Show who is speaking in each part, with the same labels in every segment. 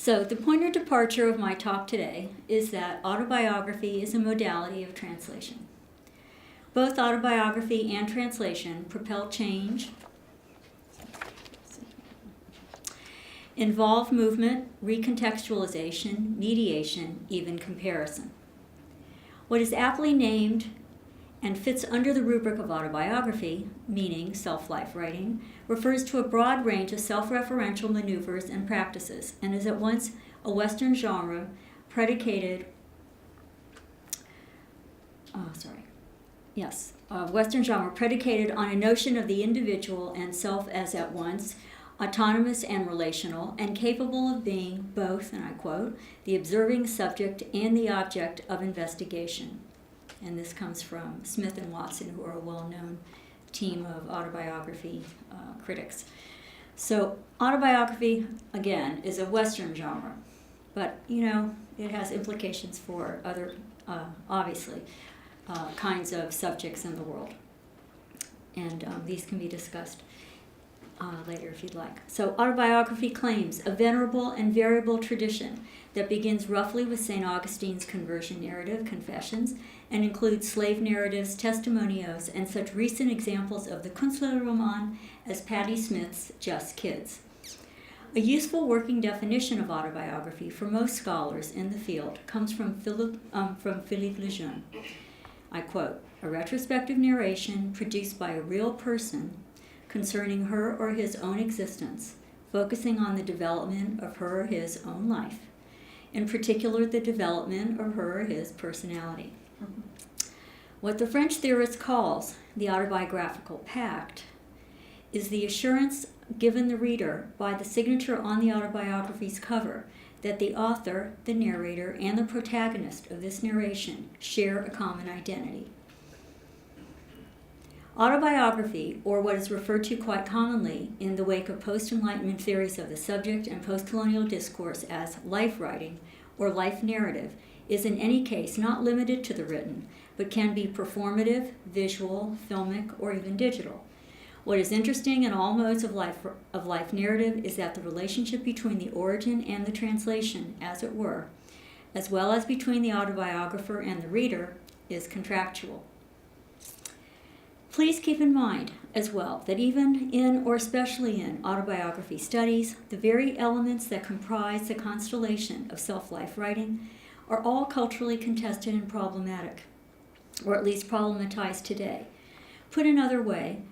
Speaker 1: So the point of departure of my talk today is that autobiography is a modality of translation. Both autobiography and translation propel change, involve movement, recontextualization, mediation, even comparison. What is aptly named and fits under the rubric of autobiography, meaning self-life writing, refers to a broad range of self-referential maneuvers and practices, and is at once a Western genre predicated, Western genre predicated on a notion of the individual and self as at once autonomous and relational, and capable of being both, and I quote, the observing subject and the object of investigation. And this comes from Smith and Watson, who are a well-known team of autobiography critics. So autobiography, again, is a Western genre, but, it has implications for other, obviously, kinds of subjects in the world. And these can be discussed later if you'd like. So autobiography claims a venerable and variable tradition that begins roughly with St. Augustine's conversion narrative, Confessions, and includes slave narratives, testimonios, and such recent examples of the Künstlerroman as Patti Smith's Just Kids. A useful working definition of autobiography for most scholars in the field comes from Philippe Lejeune. I quote, "A retrospective narration produced by a real person concerning her or his own existence, focusing on the development of her or his own life, in particular the development of her or his personality." What the French theorist calls the autobiographical pact is the assurance given the reader by the signature on the autobiography's cover that the author, the narrator, and the protagonist of this narration share a common identity. Autobiography, or what is referred to quite commonly in the wake of post-Enlightenment theories of the subject and post-colonial discourse as life writing or life narrative, is in any case not limited to the written, but can be performative, visual, filmic, or even digital. What is interesting in all modes of life narrative is that the relationship between the origin and the translation, as it were, as well as between the autobiographer and the reader, is contractual. Please keep in mind, as well, that even in, or especially in, autobiography studies, the very elements that comprise the constellation of self-life writing are all culturally contested and problematic, or at least problematized today. Put another way,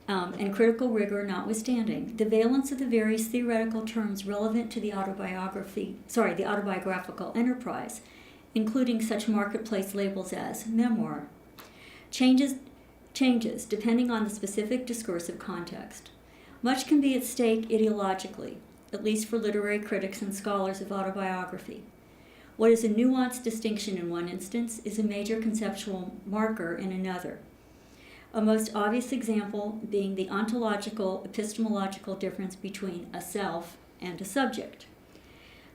Speaker 1: and critical rigor notwithstanding, the valence of the various theoretical terms relevant to the autobiographical enterprise, including such marketplace labels as memoir, changes depending on the specific discursive context. Much can be at stake ideologically, at least for literary critics and scholars of autobiography. What is a nuanced distinction in one instance is a major conceptual marker in another. A most obvious example being the ontological, epistemological difference between a self and a subject.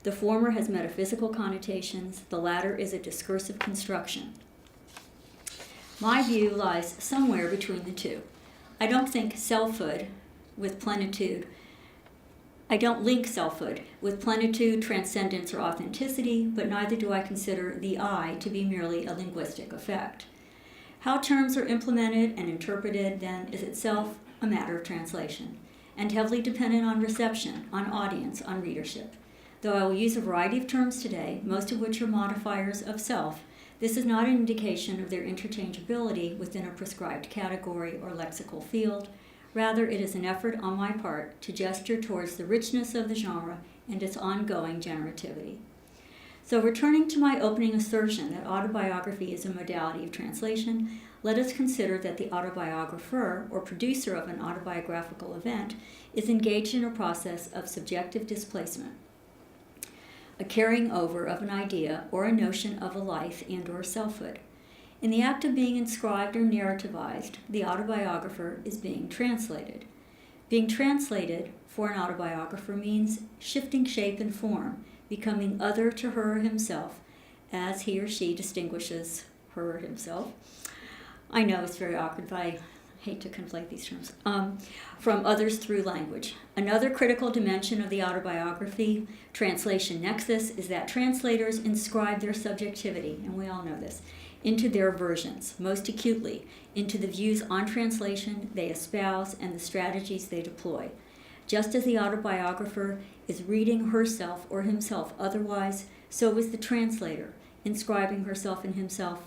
Speaker 1: The former has metaphysical connotations, the latter is a discursive construction. My view lies somewhere between the two. I don't link selfhood with plenitude, transcendence, or authenticity, but neither do I consider the I to be merely a linguistic effect. How terms are implemented and interpreted, then, is itself a matter of translation, and heavily dependent on reception, on audience, on readership. Though I will use a variety of terms today, most of which are modifiers of self, this is not an indication of their interchangeability within a prescribed category or lexical field. Rather, it is an effort on my part to gesture towards the richness of the genre and its ongoing generativity. So, returning to my opening assertion that autobiography is a modality of translation, let us consider that the autobiographer, or producer of an autobiographical event, is engaged in a process of subjective displacement, a carrying over of an idea or a notion of a life and or selfhood. In the act of being inscribed or narrativized, the autobiographer is being translated. Being translated for an autobiographer means shifting shape and form, becoming other to her or himself, as he or she distinguishes her or himself. I know it's very awkward, but I hate to conflate these terms, from others through language. Another critical dimension of the autobiography translation nexus is that translators inscribe their subjectivity, and we all know this, into their versions, most acutely, into the views on translation they espouse and the strategies they deploy. Just as the autobiographer is reading herself or himself otherwise, so is the translator, inscribing herself and himself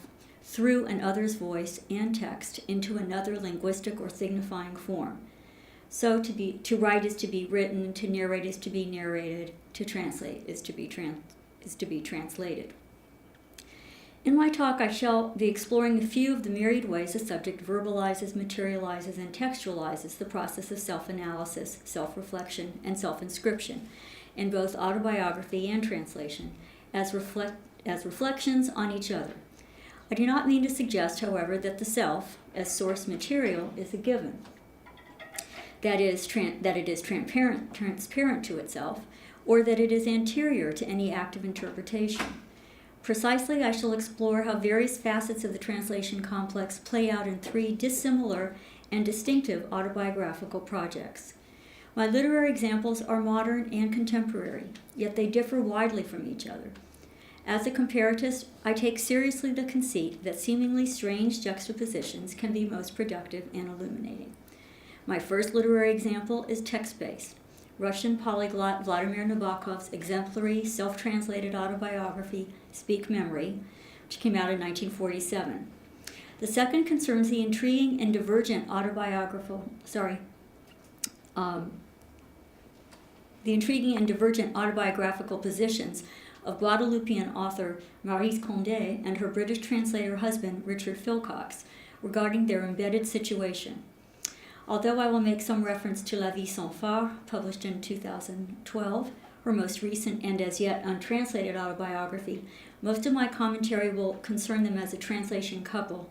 Speaker 1: through an other's voice and text into another linguistic or signifying form. So to write is to be written, to narrate is to be narrated, to translate is to be translated. In my talk, I shall be exploring a few of the myriad ways a subject verbalizes, materializes, and textualizes the process of self-analysis, self-reflection, and self-inscription in both autobiography and translation as reflections on each other. I do not mean to suggest, however, that the self, as source material, is a given. That it is transparent to itself, or that it is anterior to any act of interpretation. Precisely, I shall explore how various facets of the translation complex play out in three dissimilar and distinctive autobiographical projects. My literary examples are modern and contemporary, yet they differ widely from each other. As a comparatist, I take seriously the conceit that seemingly strange juxtapositions can be most productive and illuminating. My first literary example is text-based. Russian polyglot Vladimir Nabokov's exemplary self-translated autobiography, Speak Memory, which came out in 1947. The second concerns the intriguing and divergent autobiographical positions of Guadeloupean author Maryse Condé and her British translator husband Richard Philcox regarding their embedded situation. Although I will make some reference to La Vie sans phare, published in 2012, her most recent and as yet untranslated autobiography, most of my commentary will concern them as a translation couple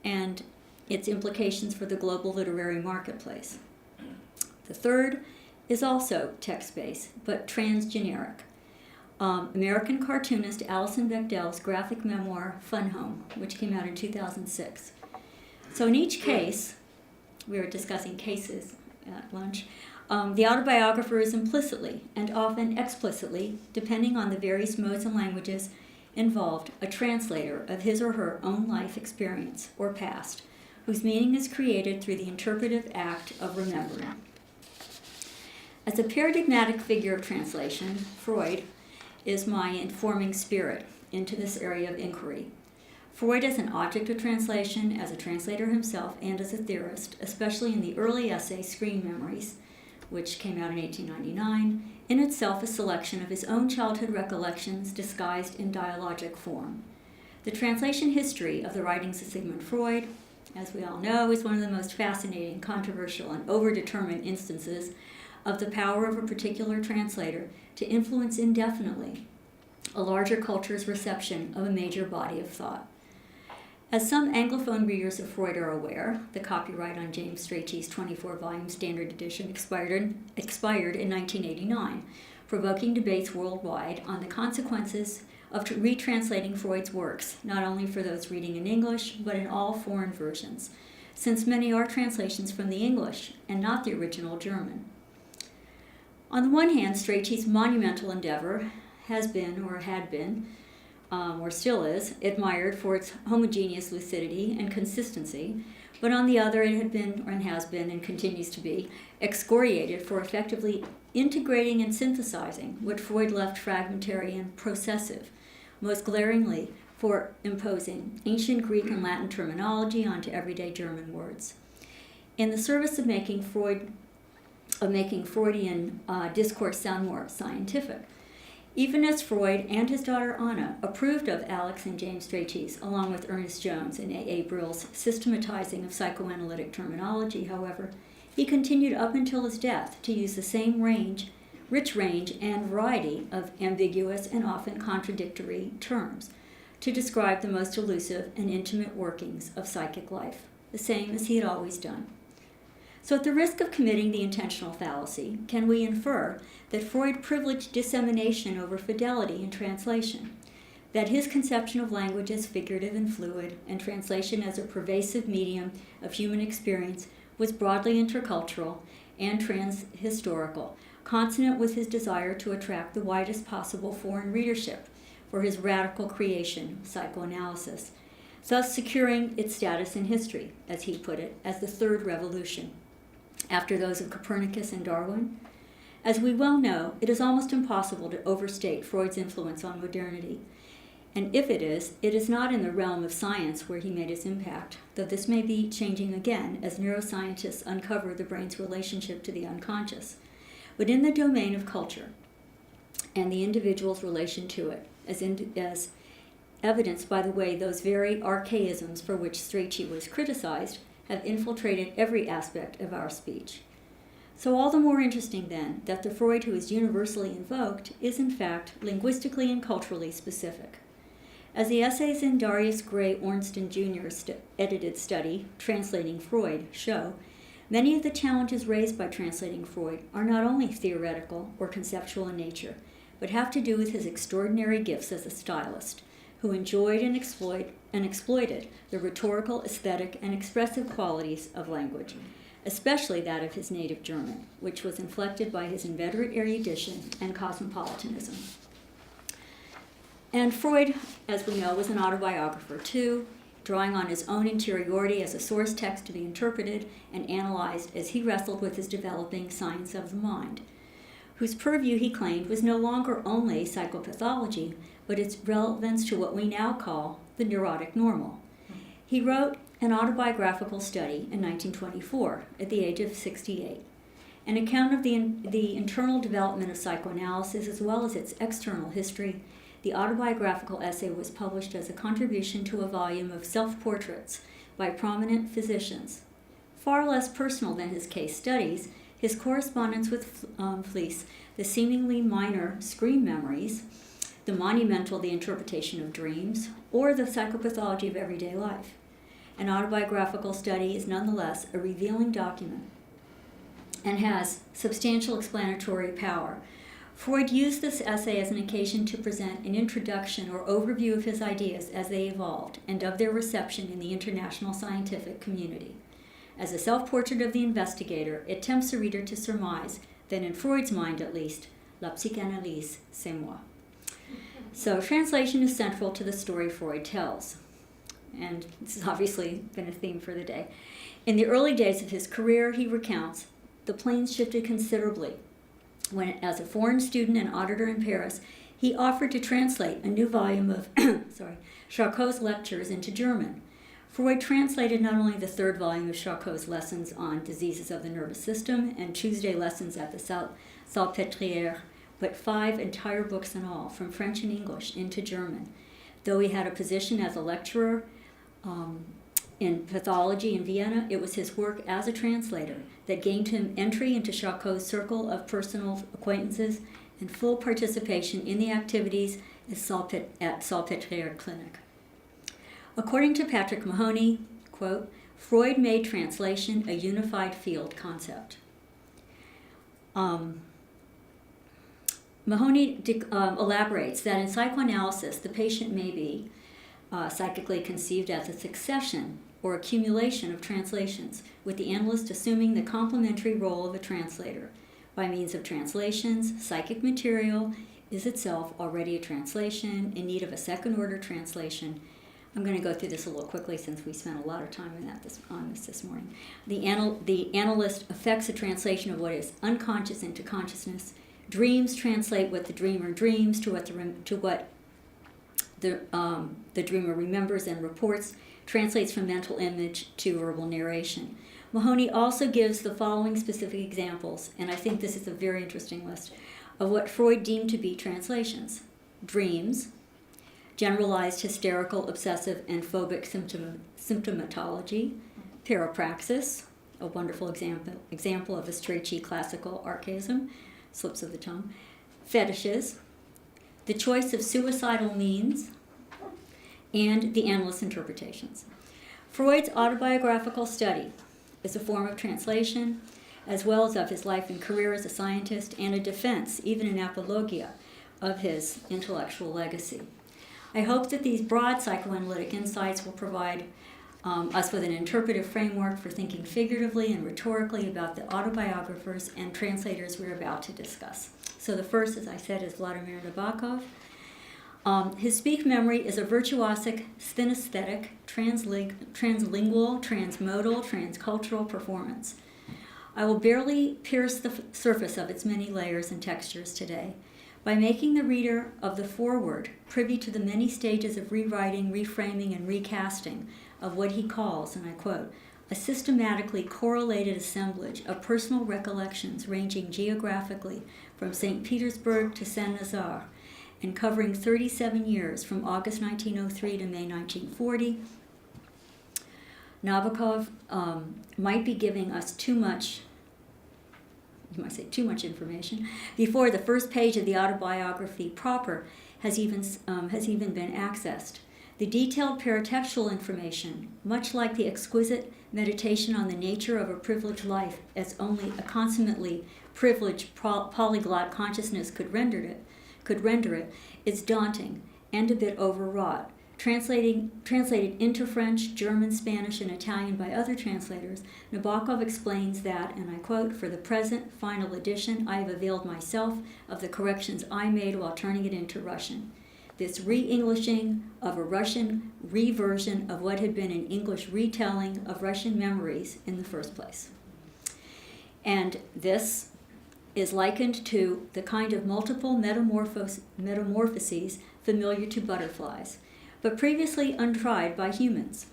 Speaker 1: and its implications for the global literary marketplace. The third is also text-based, but transgeneric. American cartoonist Alison Bechdel's graphic memoir, Fun Home, which came out in 2006. So in each case, we were discussing cases at lunch, the autobiographer is implicitly and often explicitly, depending on the various modes and languages involved, a translator of his or her own life experience or past, whose meaning is created through the interpretive act of remembering. As a paradigmatic figure of translation, Freud is my informing spirit into this area of inquiry. Freud as an object of translation, as a translator himself, and as a theorist, especially in the early essay Screen Memories, which came out in 1899, in itself a selection of his own childhood recollections disguised in dialogic form. The translation history of the writings of Sigmund Freud, as we all know, is one of the most fascinating, controversial, and overdetermined instances of the power of a particular translator to influence indefinitely a larger culture's reception of a major body of thought. As some Anglophone readers of Freud are aware, the copyright on James Strachey's 24-volume standard edition expired in 1989, provoking debates worldwide on the consequences of retranslating Freud's works, not only for those reading in English, but in all foreign versions, since many are translations from the English and not the original German. On the one hand, Strachey's monumental endeavor has been, or had been, or still is, admired for its homogeneous lucidity and consistency, but on the other, it had been, and has been, and continues to be, excoriated for effectively integrating and synthesizing what Freud left fragmentary and processive, most glaringly for imposing ancient Greek and Latin terminology onto everyday German words. In the service of making Freudian discourse sound more scientific, even as Freud and his daughter Anna approved of Alex and James Strachey's, along with Ernest Jones and A.A. Brill's systematizing of psychoanalytic terminology, however, he continued up until his death to use the same rich range and variety of ambiguous and often contradictory terms to describe the most elusive and intimate workings of psychic life, the same as he had always done. So at the risk of committing the intentional fallacy, can we infer that Freud privileged dissemination over fidelity in translation? that his conception of language as figurative and fluid, and translation as a pervasive medium of human experience, was broadly intercultural and transhistorical, consonant with his desire to attract the widest possible foreign readership for his radical creation, psychoanalysis, thus securing its status in history, as he put it, as the third revolution, after those of Copernicus and Darwin. As we well know, it is almost impossible to overstate Freud's influence on modernity. And if it is not in the realm of science where he made his impact, though this may be changing again as neuroscientists uncover the brain's relationship to the unconscious, but in the domain of culture and the individual's relation to it, as evidenced by the way those very archaisms for which Strachey was criticized have infiltrated every aspect of our speech. So all the more interesting, then, that the Freud who is universally invoked is, in fact, linguistically and culturally specific. As the essays in Darius Gray Ornstein Jr.'s edited study, Translating Freud, show, many of the challenges raised by translating Freud are not only theoretical or conceptual in nature, but have to do with his extraordinary gifts as a stylist, who enjoyed and exploited the rhetorical, aesthetic, and expressive qualities of language, especially that of his native German, which was inflected by his inveterate erudition and cosmopolitanism. And Freud, as we know, was an autobiographer too, drawing on his own interiority as a source text to be interpreted and analyzed as he wrestled with his developing science of the mind, whose purview he claimed was no longer only psychopathology, but its relevance to what we now call the neurotic normal. He wrote an autobiographical study in 1924 at the age of 68, an account of the internal development of psychoanalysis as well as its external history. The autobiographical essay was published as a contribution to a volume of self-portraits by prominent physicians. Far less personal than his case studies, his correspondence with Fliess, the seemingly minor screen memories, the monumental The Interpretation of Dreams, or the psychopathology of everyday life. An autobiographical study is nonetheless a revealing document and has substantial explanatory power. Freud used this essay as an occasion to present an introduction or overview of his ideas as they evolved and of their reception in the international scientific community. As a self-portrait of the investigator, it tempts the reader to surmise that in Freud's mind at least, la psychanalyse, c'est moi. So translation is central to the story Freud tells. And this has obviously been a theme for the day. In the early days of his career, he recounts, the planes shifted considerably when, as a foreign student and auditor in Paris, he offered to translate a new volume of Charcot's lectures into German. Freud translated not only the third volume of Charcot's lessons on diseases of the nervous system and Tuesday lessons at the Salpêtrière, but 5 entire books in all, from French and English into German. Though he had a position as a lecturer in pathology in Vienna, it was his work as a translator that gained him entry into Charcot's circle of personal acquaintances and full participation in the activities at Salpêtrière Clinic. According to Patrick Mahoney, quote, Freud made translation a unified field concept. Mahoney elaborates that in psychoanalysis, the patient may be psychically conceived as a succession or accumulation of translations, with the analyst assuming the complementary role of a translator. By means of translations, psychic material is itself already a translation in need of a second-order translation. I'm going to go through this a little quickly since we spent a lot of time on this morning. The analyst affects a translation of what is unconscious into consciousness. Dreams translate what the dreamer dreams to what the dreamer remembers and reports, translates from mental image to verbal narration. Mahoney also gives the following specific examples, and I think this is a very interesting list, of what Freud deemed to be translations. Dreams, generalized hysterical, obsessive, and phobic symptomatology, parapraxis, a wonderful example of a Strachey classical archaism, slips of the tongue, fetishes, the choice of suicidal means, and the analyst's interpretations. Freud's autobiographical study is a form of translation, as well as of his life and career as a scientist, and a defense, even an apologia, of his intellectual legacy. I hope that these broad psychoanalytic insights will provide us with an interpretive framework for thinking figuratively and rhetorically about the autobiographers and translators we're about to discuss. So the first, as I said, is Vladimir Nabokov. His speak memory is a virtuosic, synesthetic, translingual, transmodal, transcultural performance. I will barely pierce the surface of its many layers and textures today. By making the reader of the foreword privy to the many stages of rewriting, reframing, and recasting of what he calls, and I quote, a systematically correlated assemblage of personal recollections ranging geographically from St. Petersburg to Saint-Nazaire, and covering 37 years from August 1903 to May 1940, Nabokov might be giving us too much information before the first page of the autobiography proper has even been accessed. The detailed paratextual information, much like the exquisite meditation on the nature of a privileged life as only a consummately privileged polyglot consciousness could render it, is daunting and a bit overwrought. Translated into French, German, Spanish, and Italian by other translators, Nabokov explains that, and I quote, for the present final edition, I have availed myself of the corrections I made while turning it into Russian. This re-Englishing of a Russian reversion of what had been an English retelling of Russian memories in the first place. And this is likened to the kind of multiple metamorphoses familiar to butterflies, but previously untried by humans.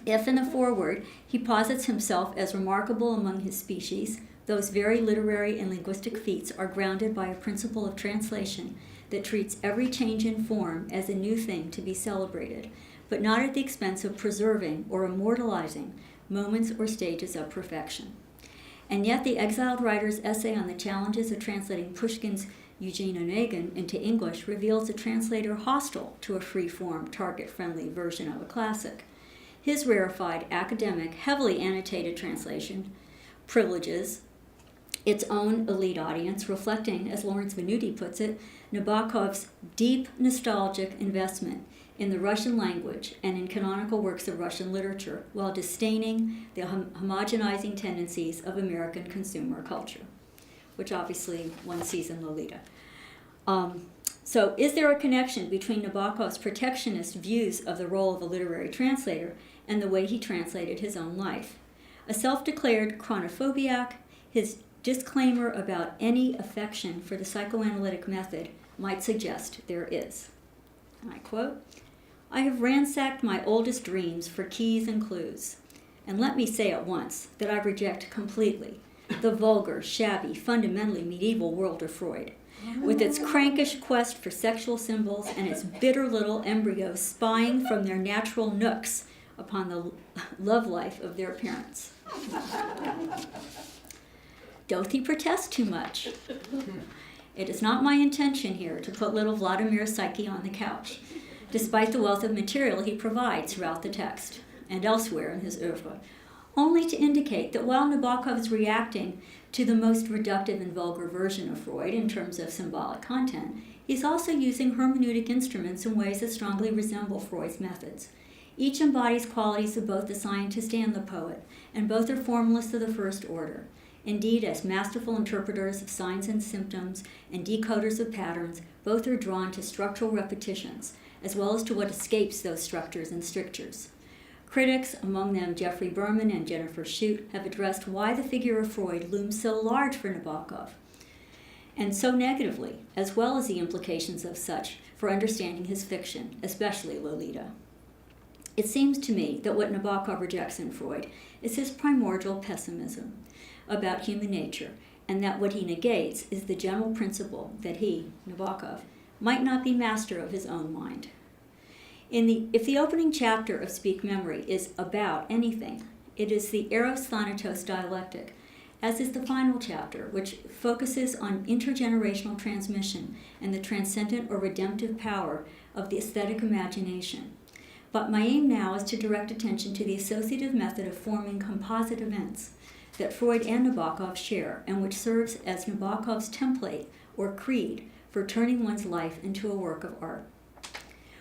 Speaker 1: If in the foreword he posits himself as remarkable among his species, those very literary and linguistic feats are grounded by a principle of translation that treats every change in form as a new thing to be celebrated, but not at the expense of preserving or immortalizing moments or stages of perfection. And yet the exiled writer's essay on the challenges of translating Pushkin's Eugene Onegin into English reveals a translator hostile to a free-form, target-friendly version of a classic. His rarefied, academic, heavily annotated translation privileges its own elite audience, reflecting, as Lawrence Venuti puts it, Nabokov's deep nostalgic investment in the Russian language and in canonical works of Russian literature, while disdaining the homogenizing tendencies of American consumer culture, which obviously one sees in Lolita. So is there a connection between Nabokov's protectionist views of the role of a literary translator and the way he translated his own life? A self-declared chronophobiac, his disclaimer about any affection for the psychoanalytic method might suggest there is. And I quote, I have ransacked my oldest dreams for keys and clues, and let me say at once that I reject completely the vulgar, shabby, fundamentally medieval world of Freud, with its crankish quest for sexual symbols and its bitter little embryos spying from their natural nooks upon the love life of their parents. Doth he protest too much? It is not my intention here to put little Vladimir's psyche on the couch, despite the wealth of material he provides throughout the text and elsewhere in his oeuvre, only to indicate that while Nabokov is reacting to the most reductive and vulgar version of Freud in terms of symbolic content, he's also using hermeneutic instruments in ways that strongly resemble Freud's methods. Each embodies qualities of both the scientist and the poet, and both are formalists of the first order. Indeed, as masterful interpreters of signs and symptoms and decoders of patterns, both are drawn to structural repetitions, as well as to what escapes those structures and strictures. Critics, among them Jeffrey Berman and Jennifer Shute, have addressed why the figure of Freud looms so large for Nabokov, and so negatively, as well as the implications of such for understanding his fiction, especially Lolita. It seems to me that what Nabokov rejects in Freud is his primordial pessimism about human nature, and that what he negates is the general principle that he, Nabokov, might not be master of his own mind. If the opening chapter of Speak Memory is about anything, it is the Eros-Thanatos dialectic, as is the final chapter, which focuses on intergenerational transmission and the transcendent or redemptive power of the aesthetic imagination. But my aim now is to direct attention to the associative method of forming composite events that Freud and Nabokov share, and which serves as Nabokov's template or creed for turning one's life into a work of art.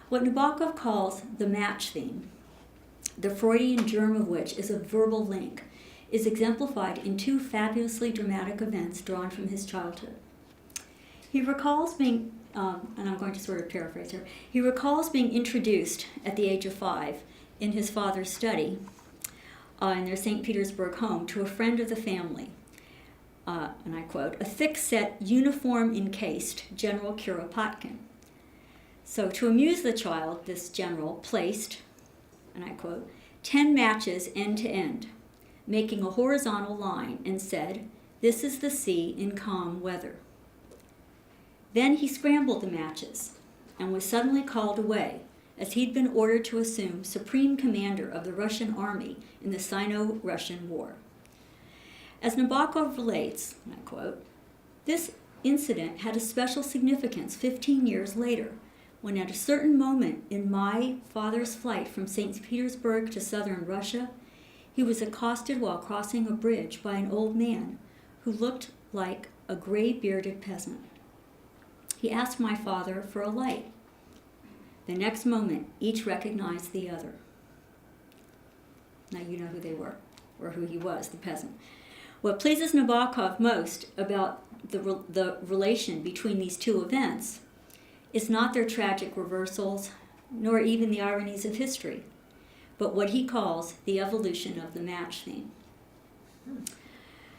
Speaker 1: What Nabokov calls the match theme, the Freudian germ of which is a verbal link, is exemplified in two fabulously dramatic events drawn from his childhood. He recalls being, and I'm going to sort of paraphrase here, he recalls being introduced at the age of 5 in his father's study in their St. Petersburg home to a friend of the family, and I quote, a thick-set, uniform-encased General Kuropatkin. So to amuse the child, this general placed, and I quote, 10 matches end to end, making a horizontal line, and said, "This is the sea in calm weather." Then he scrambled the matches and was suddenly called away, as he'd been ordered to assume supreme commander of the Russian army in the Sino-Russian War. As Nabokov relates, and I quote, this incident had a special significance 15 years later, when at a certain moment in my father's flight from St. Petersburg to southern Russia, he was accosted while crossing a bridge by an old man who looked like a gray-bearded peasant. He asked my father for a light. The next moment, each recognized the other. Now you know who they were, or who he was, the peasant. What pleases Nabokov most about the relation between these two events is not their tragic reversals, nor even the ironies of history, but what he calls the evolution of the match theme.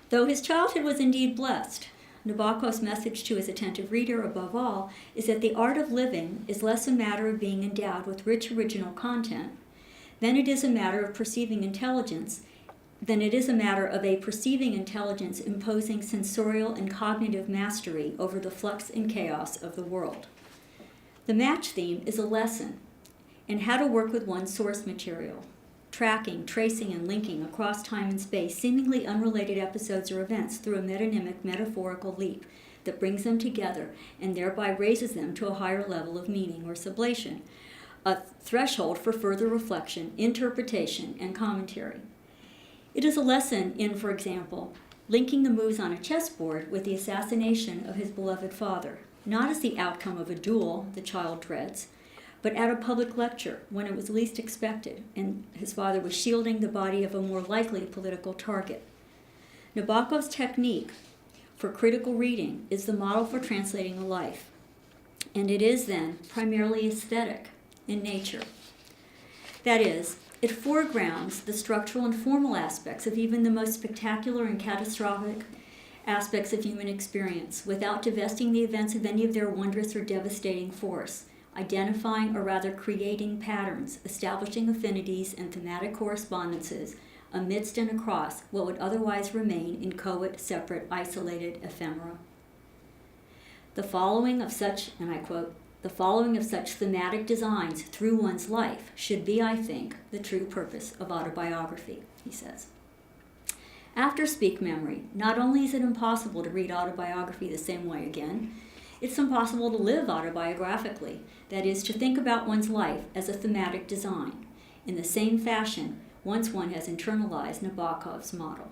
Speaker 1: Though his childhood was indeed blessed, Nabokov's message to his attentive reader, above all, is that the art of living is less a matter of being endowed with rich original content than it is a matter of perceiving intelligence, than it is a matter of a perceiving intelligence imposing sensorial and cognitive mastery over the flux and chaos of the world. The match theme is a lesson in how to work with one's source material, tracking, tracing, and linking across time and space seemingly unrelated episodes or events through a metonymic metaphorical leap that brings them together and thereby raises them to a higher level of meaning or sublation, a threshold for further reflection, interpretation, and commentary. It is a lesson in, for example, linking the moves on a chessboard with the assassination of his beloved father, not as the outcome of a duel the child dreads, but at a public lecture when it was least expected and his father was shielding the body of a more likely political target. Nabokov's technique for critical reading is the model for translating a life, and it is then primarily aesthetic in nature. That is, it foregrounds the structural and formal aspects of even the most spectacular and catastrophic aspects of human experience without divesting the events of any of their wondrous or devastating force, identifying or rather creating patterns, establishing affinities and thematic correspondences amidst and across what would otherwise remain inchoate, separate, isolated ephemera. The following of such, and I quote, the following of such thematic designs through one's life should be, I think, the true purpose of autobiography, he says. After Speak Memory, not only is it impossible to read autobiography the same way again, it's impossible to live autobiographically, that is, to think about one's life as a thematic design, in the same fashion once one has internalized Nabokov's model.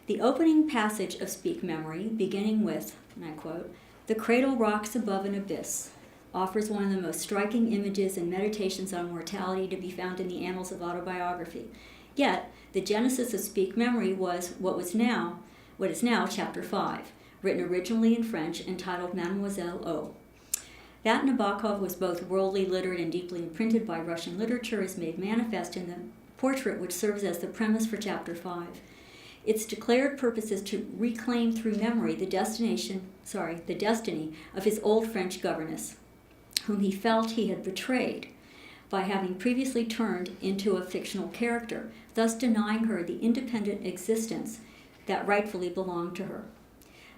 Speaker 1: The opening passage of Speak Memory, beginning with, and I quote, "The cradle rocks above an abyss," offers one of the most striking images and meditations on mortality to be found in the annals of autobiography. Yet, the genesis of Speak Memory was what is now Chapter 5, written originally in French, entitled Mademoiselle O. That Nabokov was both worldly literate and deeply imprinted by Russian literature is made manifest in the portrait which serves as the premise for Chapter 5. Its declared purpose is to reclaim through memory the destiny of his old French governess, whom he felt he had betrayed by having previously turned into a fictional character, thus denying her the independent existence that rightfully belonged to her.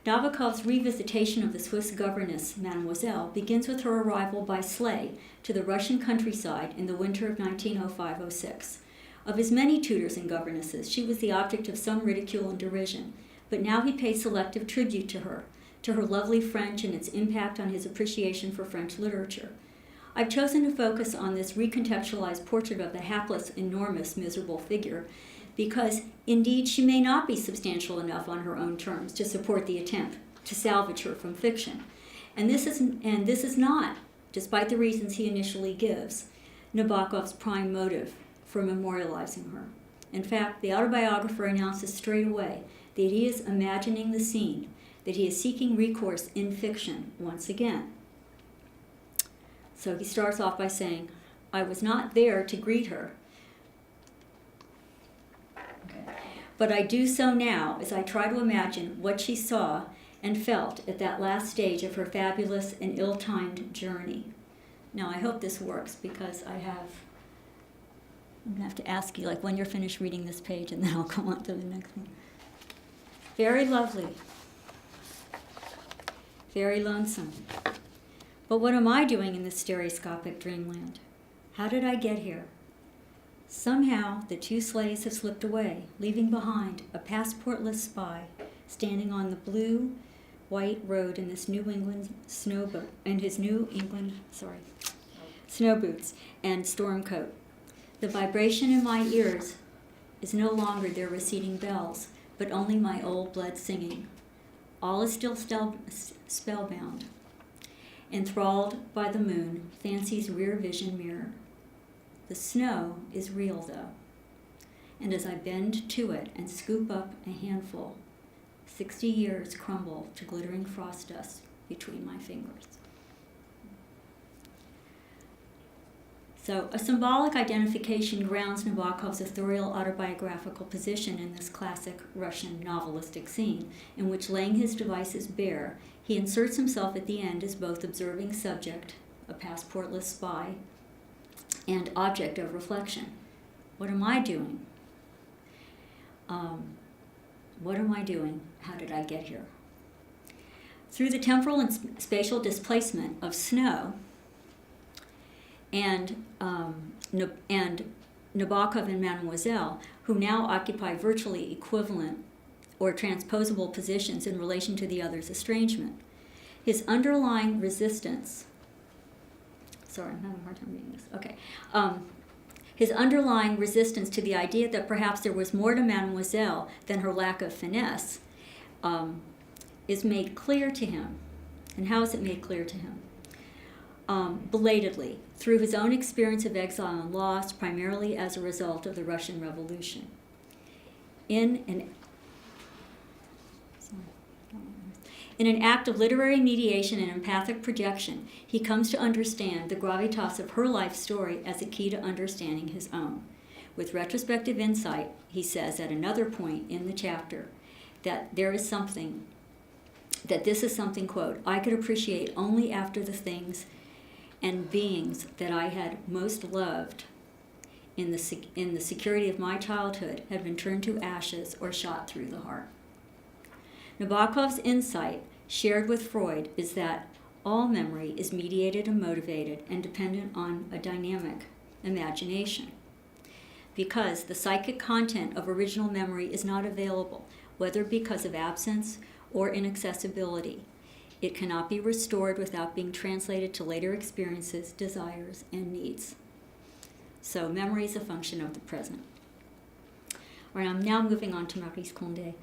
Speaker 1: Nabokov's revisitation of the Swiss governess, Mademoiselle, begins with her arrival by sleigh to the Russian countryside in the winter of 1905-06. Of his many tutors and governesses, she was the object of some ridicule and derision, but now he pays selective tribute to her lovely French and its impact on his appreciation for French literature. I've chosen to focus on this recontextualized portrait of the hapless, enormous, miserable figure because, indeed, she may not be substantial enough on her own terms to support the attempt to salvage her from fiction. And this is not despite the reasons he initially gives, Nabokov's prime motive for memorializing her. In fact, the autobiographer announces straight away that he is imagining the scene, that he is seeking recourse in fiction once again. So he starts off by saying, I was not there to greet her, but I do so now as I try to imagine what she saw and felt at that last stage of her fabulous and ill-timed journey. Now, I hope this works because I'm going to have to ask you, like, when you're finished reading this page, and then I'll go on to the next one. Very lovely. Very lonesome. But what am I doing in this stereoscopic dreamland? How did I get here? Somehow, the two sleighs have slipped away, leaving behind a passportless spy standing on the blue-white road in this New England snowboat, and his snow boots and storm coat. The vibration in my ears is no longer their receding bells, but only my old blood singing. All is still spellbound, enthralled by the moon, fancy's rear vision mirror. The snow is real, though, and as I bend to it and scoop up a handful, 60 years crumble to glittering frost dust between my fingers. So, a symbolic identification grounds Nabokov's authorial autobiographical position in this classic Russian novelistic scene, in which, laying his devices bare, he inserts himself at the end as both observing subject, a passportless spy, and object of reflection. What am I doing? What am I doing? How did I get here? Through the temporal and spatial displacement of snow and Nabokov and Mademoiselle, who now occupy virtually equivalent or transposable positions in relation to the other's estrangement, his underlying resistance. Sorry, I'm having a hard time reading this. Okay. His underlying resistance to the idea that perhaps there was more to Mademoiselle than her lack of finesse is made clear to him. And how is it made clear to him? Belatedly, through his own experience of exile and loss, primarily as a result of the Russian Revolution. In an act of literary mediation and empathic projection, he comes to understand the gravitas of her life story as a key to understanding his own. With retrospective insight, he says at another point in the chapter that this is something, quote, I could appreciate only after the things and beings that I had most loved in the security of my childhood had been turned to ashes or shot through the heart. Nabokov's insight, shared with Freud, is that all memory is mediated and motivated and dependent on a dynamic imagination. Because the psychic content of original memory is not available, whether because of absence or inaccessibility, it cannot be restored without being translated to later experiences, desires, and needs. So memory is a function of the present. All right, I'm now moving on to Maurice Condé.